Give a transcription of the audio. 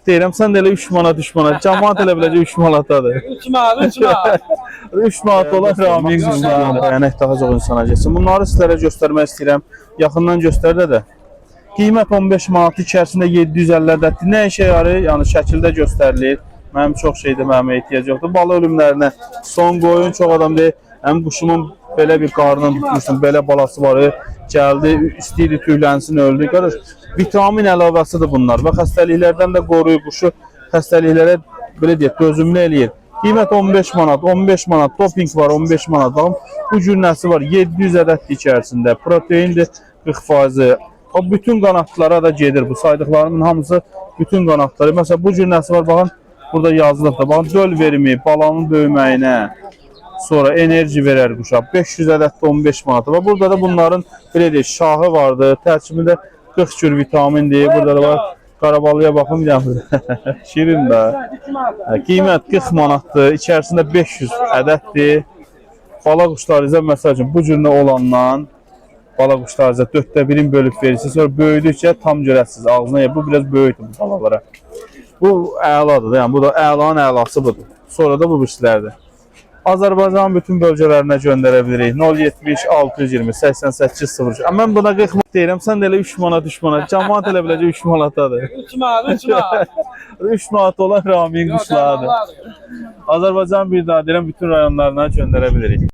deyirəm, sən də elə 3 manat, 3 manat. Cəmaət elə biləcək 3 manatadır. 3 manat, 3 manat. 3 manat olan Ramin quşlardır. Yəni daha çox insana getsin. Bunları sizlərə göstərmək istəyirəm. Yaxından göstərdə də. Qiymət 15 manat, içərisində 750 ədəddir. Nə işə yarayır? Yəni şəkildə göstərilir. Mənim çox şeydə mənim ehtiyac yoxdur. Bala ölümlərinə son qoyun. Çox adam deyir, həm quşumun belə bir qarnını tutmuşsun, belə balası var, gəldi, istəyirdi tüylənsin, öldü. Qardaş, vitamin əlavəsidir bunlar və xəstəliklərdən də qoruyur quşu. Xəstəliklərə belə deyək, dözümlü eləyir. Qiymət 15 manat, 15 manat, topping var 15 manat. Baxın, bu cür nəsi var, 700 ədəddir içərisində, proteindir 40%. O bütün qanadlara da gedir bu saydıqlarımın hamısı bütün qanadları. Məsələn, bu cür nəsi var, baxın, burada yazılıb da, baxın, döl verimi, balanın böyüməyinə, sonra enerji verər quşa. 500 ədəddə 15 manat. Və burada da bunların belə deyək, şahı vardı, tərkibində 40 cür vitamindir. Burada da var, qarabalıya baxın, şirin də. Qiymət 40 manatdır, içərisində 500 ədəddir. Bala quşlarınıza, məsəl üçün, bu cürünə olandan bala quşlarınıza 4/1-in bölüb verirsiniz. Sonra böyüdükcə tam görəsiniz, ağzına yer. Bu biraz böyükdür bu balalara. Bu əladır, yəni bu da əlanın əlası budur. Sonra da bu işlərdir. Azərbaycanın bütün bölgələrinə göndərə bilirik. 070 620 88 03. Mən buna 40 manat deyirəm, sən də elə 3 manat, 3 manat. Cəmaət elə biləcək 3 manatadır. 3 manat, 3 manat. 3 manat olan Ramin quşlarıdır. Azərbaycanın bir daha deyirəm, bütün rayonlarına göndərə bilirik.